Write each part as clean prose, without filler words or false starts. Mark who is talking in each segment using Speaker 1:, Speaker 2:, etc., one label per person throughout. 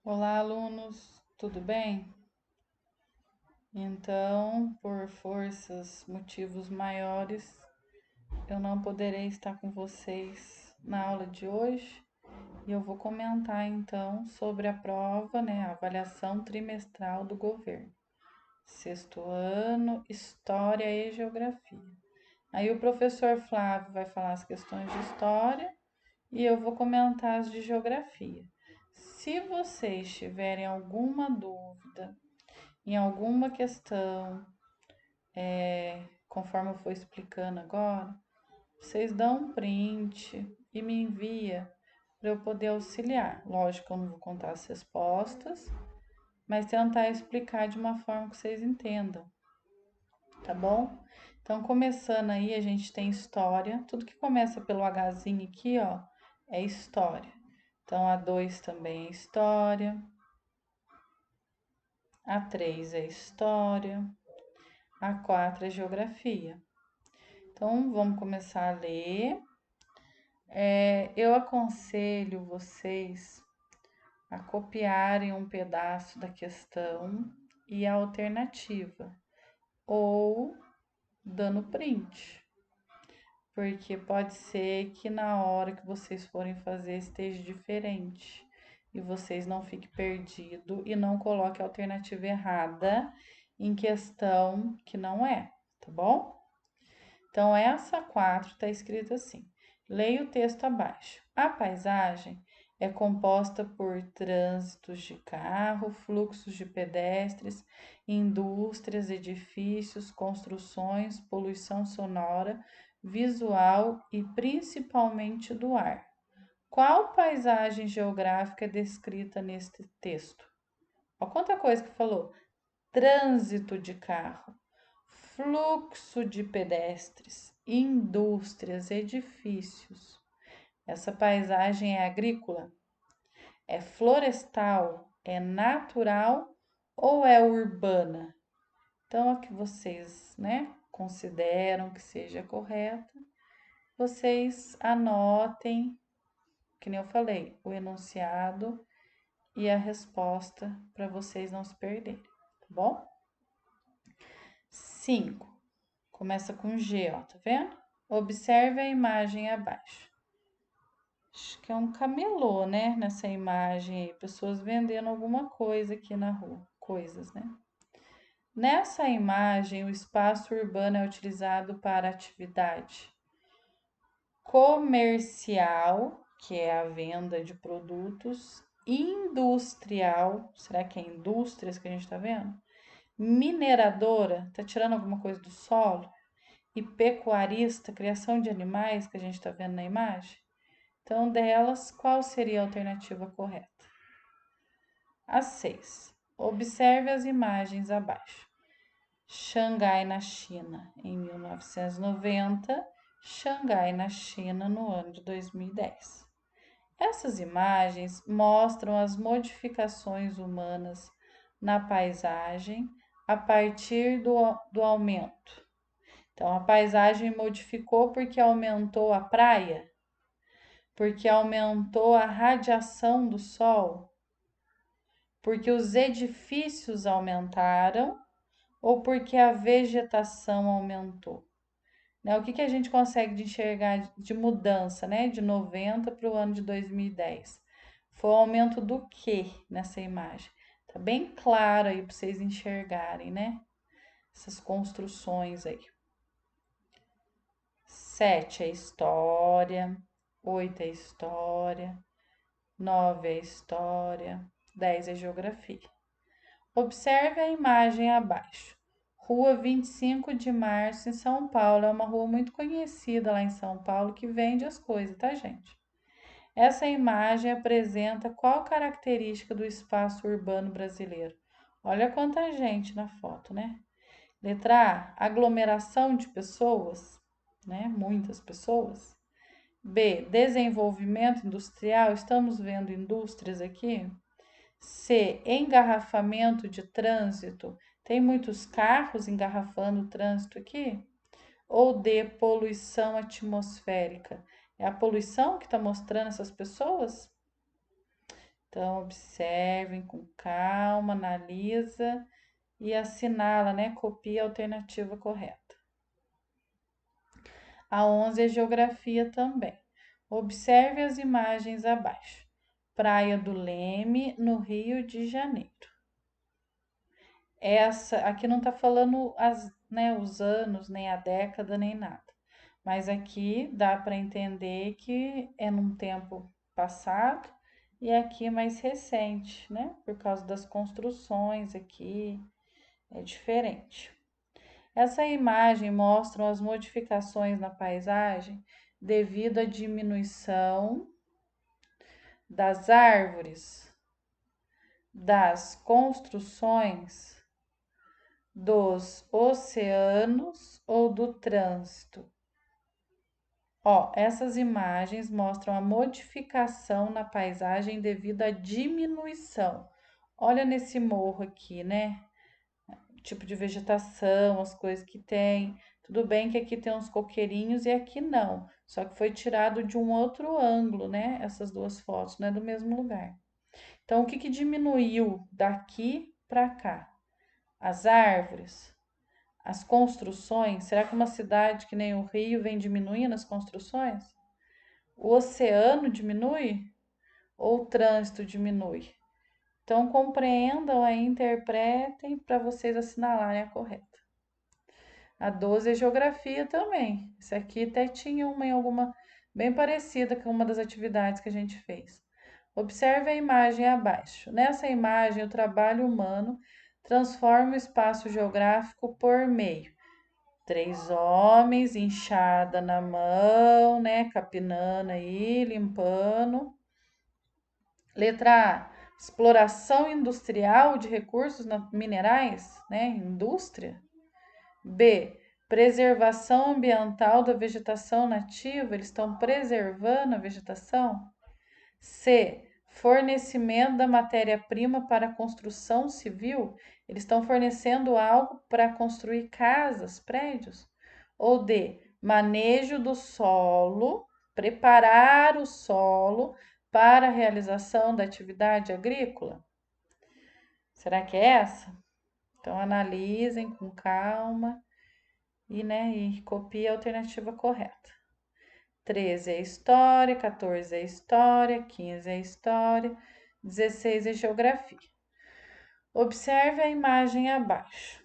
Speaker 1: Olá, alunos, tudo bem? Então, por forças, motivos maiores, eu não poderei estar com vocês na aula de hoje e eu vou comentar então sobre a prova, a avaliação trimestral do governo. Sexto ano, História e Geografia. Aí o professor Flávio vai falar as questões de História e eu vou comentar as de Geografia. Se vocês tiverem alguma dúvida em alguma questão, conforme eu for explicando agora, vocês dão um print e me envia para eu poder auxiliar. Lógico que eu não vou contar as respostas, mas tentar explicar de uma forma que vocês entendam, tá bom? Então, começando aí, a gente tem história. Tudo que começa pelo Hzinho aqui, ó, é história. Então, a 2 também é história. A 3 é história. A 4 é geografia. Então, vamos começar a ler. Eu aconselho vocês a copiarem um pedaço da questão e a alternativa, ou dando print, porque pode ser que na hora que vocês forem fazer esteja diferente e vocês não fiquem perdidos e não coloquem a alternativa errada em questão que não é, tá bom? Então, essa 4 está escrita assim. Leia o texto abaixo. A paisagem é composta por trânsitos de carro, fluxos de pedestres, indústrias, edifícios, construções, poluição sonora, visual e principalmente do ar. Qual paisagem geográfica é descrita neste texto? Olha quanta coisa que falou. Trânsito de carro, fluxo de pedestres, indústrias, edifícios. Essa paisagem é agrícola? É florestal? É natural ou é urbana? Então, a que vocês, consideram que seja correta, vocês anotem, que nem eu falei, o enunciado e a resposta para vocês não se perderem, tá bom? 5. Começa com G, ó, tá vendo? Observe a imagem abaixo. Acho que é um camelô, né? Nessa imagem aí, pessoas vendendo alguma coisa aqui na rua, coisas, né? Nessa imagem, o espaço urbano é utilizado para atividade comercial, que é a venda de produtos, industrial, será que é indústrias que a gente está vendo? Mineradora, tá tirando alguma coisa do solo? E pecuarista, criação de animais, que a gente está vendo na imagem. Então, delas, qual seria a alternativa correta? A 6. Observe as imagens abaixo. Xangai, na China, em 1990, Xangai, na China, no ano de 2010. Essas imagens mostram as modificações humanas na paisagem a partir do aumento. Então, a paisagem modificou porque aumentou a praia, porque aumentou a radiação do sol, porque os edifícios aumentaram ou porque a vegetação aumentou. Né? O que, que a gente consegue de enxergar de mudança, né? De 90 para o ano de 2010? Foi o aumento do que nessa imagem? Tá bem claro aí para vocês enxergarem, né? Essas construções aí. 7 é história, 8 é história, 9 é história, 10 é geografia. Observe a imagem abaixo. Rua 25 de Março, em São Paulo. É uma rua muito conhecida lá em São Paulo que vende as coisas, tá, gente? Essa imagem apresenta qual característica do espaço urbano brasileiro? Olha quanta gente na foto, né? Letra A, aglomeração de pessoas, né? Muitas pessoas. B, desenvolvimento industrial, estamos vendo indústrias aqui. C, engarrafamento de trânsito, tem muitos carros engarrafando o trânsito aqui. Ou D, poluição atmosférica, é a poluição que está mostrando essas pessoas? Então, observem com calma, analisa e assinala, né? Copia a alternativa correta. A 11 é geografia também. Observe as imagens abaixo. Praia do Leme, no Rio de Janeiro. Essa aqui não está falando os anos, nem a década, nem nada. Mas aqui dá para entender que é num tempo passado e aqui mais recente, né? Por causa das construções aqui, é diferente. Essa imagem mostra as modificações na paisagem devido à diminuição das árvores, das construções, dos oceanos ou do trânsito. Ó, essas imagens mostram a modificação na paisagem devido à diminuição. Olha nesse morro aqui, né? Tipo de vegetação, as coisas que tem. Tudo bem que aqui tem uns coqueirinhos e aqui não. Só que foi tirado de um outro ângulo, né? Essas duas fotos, não é do mesmo lugar. Então, o que que diminuiu daqui para cá? As árvores, as construções. Será que uma cidade que nem o Rio vem diminuindo as construções? O oceano diminui ou o trânsito diminui? Então, compreendam aí, interpretem para vocês assinalarem a correta. A 12 é geografia também. Isso aqui até tinha uma em alguma bem parecida com uma das atividades que a gente fez. Observe a imagem abaixo. Nessa imagem, o trabalho humano transforma o espaço geográfico por meio. 3 homens, enxada na mão, né? Capinando aí, limpando. Letra A, exploração industrial de recursos minerais, né? Indústria. B, preservação ambiental da vegetação nativa, eles estão preservando a vegetação. C, fornecimento da matéria-prima para a construção civil, eles estão fornecendo algo para construir casas, prédios. Ou D, manejo do solo, preparar o solo para a realização da atividade agrícola. Será que é essa? Então analisem com calma e copie a alternativa correta. 13 é história, 14 é história, 15 é história, 16 é geografia. Observe a imagem abaixo.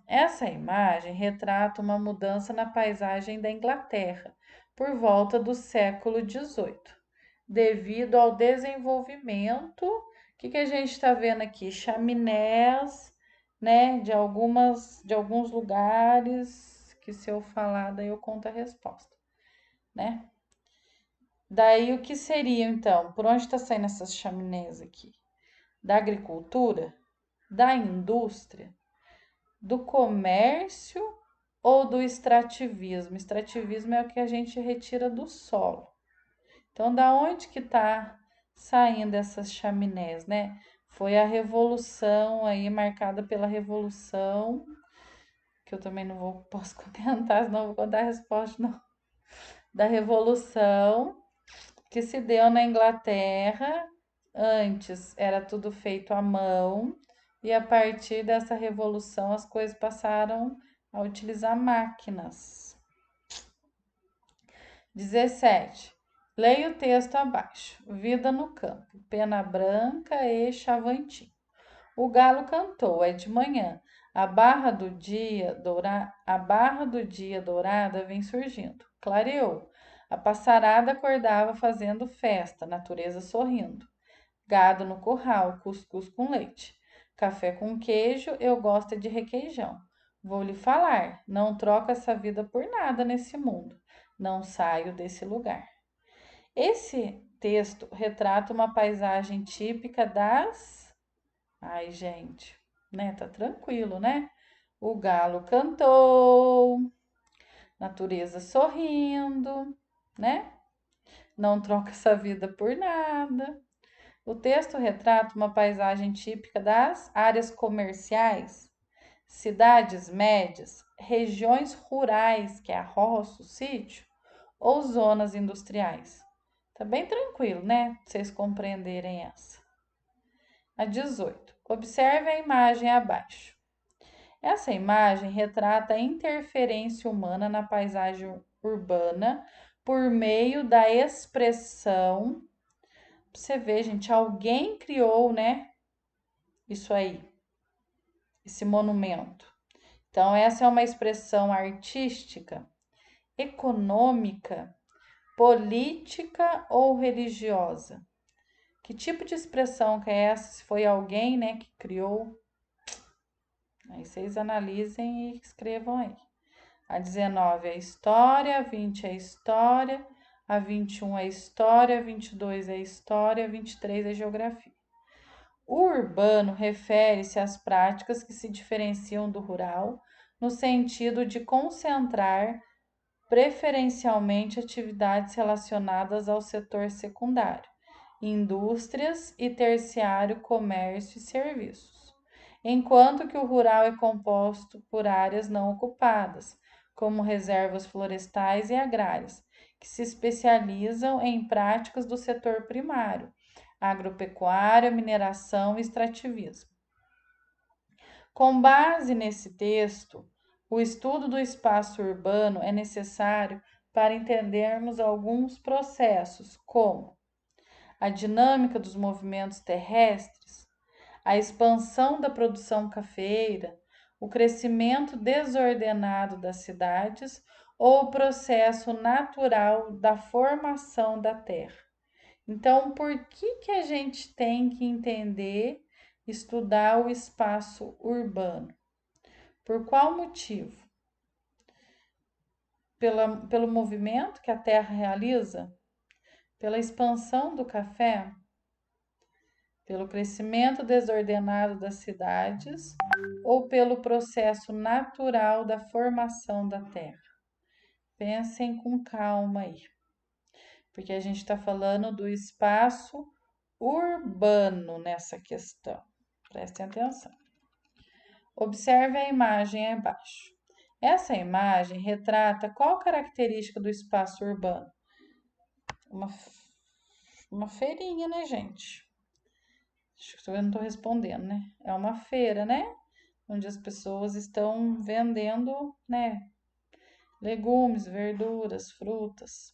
Speaker 1: Essa imagem retrata uma mudança na paisagem da Inglaterra por volta do século XVIII, devido ao desenvolvimento. O que a gente está vendo aqui? Chaminés, né, de alguns lugares que se eu falar, daí eu conto a resposta, né? Daí o que seria então? Por onde está saindo essas chaminés aqui? Da agricultura, da indústria, do comércio ou do extrativismo? Extrativismo é o que a gente retira do solo. Então, da onde que está saindo essas chaminés, né? Foi a revolução aí, marcada pela revolução, que eu também posso comentar, senão eu vou contar a resposta, não. Da revolução que se deu na Inglaterra. Antes era tudo feito à mão, e a partir dessa revolução as coisas passaram a utilizar máquinas. 17. Leia o texto abaixo. Vida no campo. Pena branca e chavantinho. O galo cantou, é de manhã. A barra do dia dourada vem surgindo. Clareou. A passarada acordava fazendo festa, natureza sorrindo. Gado no curral, cuscuz com leite. Café com queijo, eu gosto de requeijão. Vou lhe falar, não troco essa vida por nada nesse mundo. Não saio desse lugar. Esse texto retrata uma paisagem típica das... Ai, gente, né? Tá tranquilo, né? O galo cantou, natureza sorrindo, né? Não troca essa vida por nada. O texto retrata uma paisagem típica das áreas comerciais, cidades médias, regiões rurais, que é a roça, o sítio, ou zonas industriais. Tá bem tranquilo, né? Pra vocês compreenderem essa. a 18. Observe a imagem abaixo. Essa imagem retrata a interferência humana na paisagem urbana por meio da expressão. Você vê, gente, alguém criou, né? Isso aí, esse monumento. Então, essa é uma expressão artística, econômica, política ou religiosa? Que tipo de expressão que é essa? Se foi alguém, né, que criou? Aí vocês analisem e escrevam aí. A 19 é história, a 20 é história, a 21 é história, a 22 é história, a 23 é geografia. O urbano refere-se às práticas que se diferenciam do rural no sentido de concentrar preferencialmente atividades relacionadas ao setor secundário, indústrias e terciário, comércio e serviços, enquanto que o rural é composto por áreas não ocupadas, como reservas florestais e agrárias, que se especializam em práticas do setor primário, agropecuária, mineração e extrativismo. Com base nesse texto, o estudo do espaço urbano é necessário para entendermos alguns processos, como a dinâmica dos movimentos terrestres, a expansão da produção cafeeira, o crescimento desordenado das cidades ou o processo natural da formação da terra. Então, por que a gente tem que entender, estudar o espaço urbano? Por qual motivo? Pelo movimento que a Terra realiza? Pela expansão do café? Pelo crescimento desordenado das cidades? Ou pelo processo natural da formação da Terra? Pensem com calma aí, porque a gente está falando do espaço urbano nessa questão. Prestem atenção. Observe a imagem abaixo. Essa imagem retrata qual característica do espaço urbano? Uma feirinha, né, gente? Acho que eu não estou respondendo, né? É uma feira, né? Onde as pessoas estão vendendo, né? Legumes, verduras, frutas.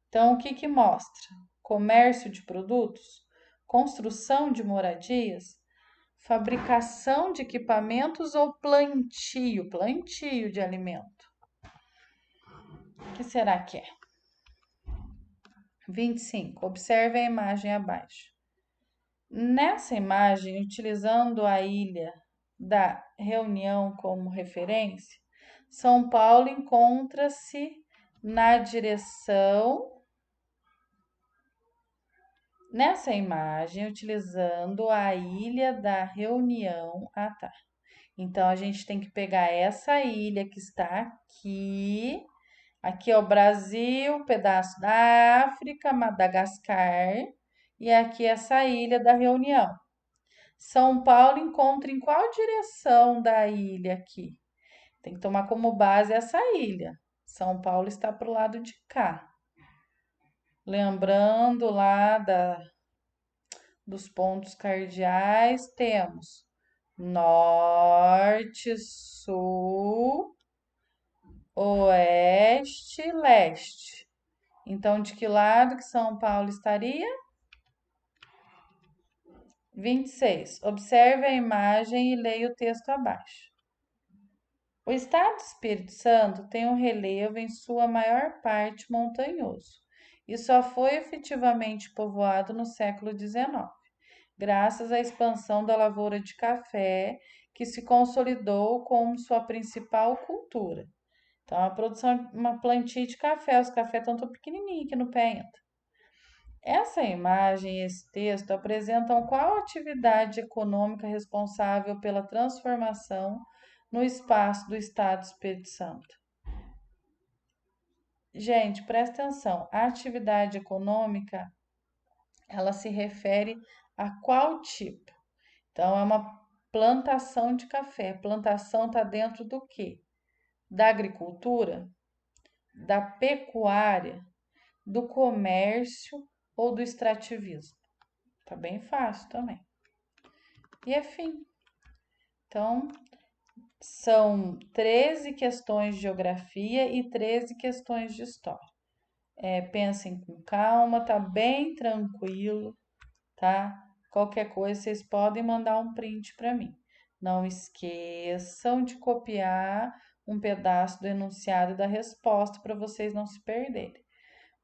Speaker 1: Então, o que que mostra? Comércio de produtos, construção de moradias, fabricação de equipamentos ou plantio de alimento. O que será que é? 25. Observe a imagem abaixo. Nessa imagem, utilizando a ilha da Reunião como referência, São Paulo encontra-se na direção. Nessa imagem, utilizando a ilha da Reunião. Ah, tá. Então, a gente tem que pegar essa ilha que está aqui. Aqui é o Brasil, pedaço da África, Madagascar. E aqui essa ilha da Reunião. São Paulo encontra em qual direção da ilha aqui? Tem que tomar como base essa ilha. São Paulo está para o lado de cá. Lembrando lá dos pontos cardeais, temos norte, sul, oeste, leste. Então, de que lado que São Paulo estaria? 26. Observe a imagem e leia o texto abaixo. O estado do Espírito Santo tem um relevo em sua maior parte montanhoso e só foi efetivamente povoado no século XIX, graças à expansão da lavoura de café, que se consolidou como sua principal cultura. Então, a produção, uma plantia de café, os cafés estão tão pequenininhos aqui no pé ainda. Essa imagem e esse texto apresentam qual atividade econômica responsável pela transformação no espaço do Estado do Espírito Santo. Gente, presta atenção. A atividade econômica, ela se refere a qual tipo? Então, é uma plantação de café. Plantação está dentro do quê? Da agricultura, da pecuária, do comércio ou do extrativismo. Tá bem fácil também. e é fim. Então, são 13 questões de geografia e 13 questões de história. Pensem com calma, tá bem tranquilo, tá? Qualquer coisa, vocês podem mandar um print para mim. Não esqueçam de copiar um pedaço do enunciado e da resposta para vocês não se perderem.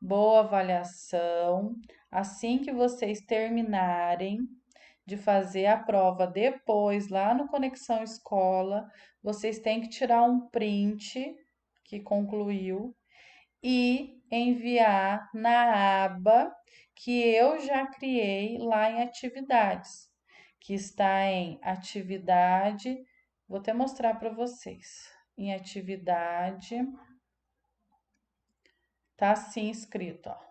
Speaker 1: Boa avaliação. Assim que vocês terminarem de fazer a prova depois, lá no Conexão Escola, vocês têm que tirar um print que concluiu e enviar na aba que eu já criei lá em atividades, que está em atividade, vou até mostrar para vocês. Em atividade, tá assim escrito, ó.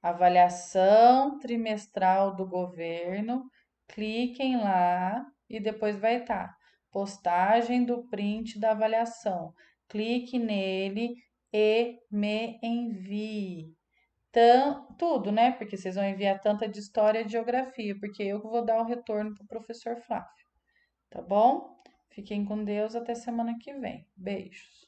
Speaker 1: Avaliação trimestral do governo. Cliquem lá e depois vai estar postagem do print da avaliação. Clique nele e me envie. Tudo, né? Porque vocês vão enviar tanta de história e de geografia, porque eu que vou dar o retorno para o professor Flávio. Tá bom? Fiquem com Deus, até semana que vem. Beijos.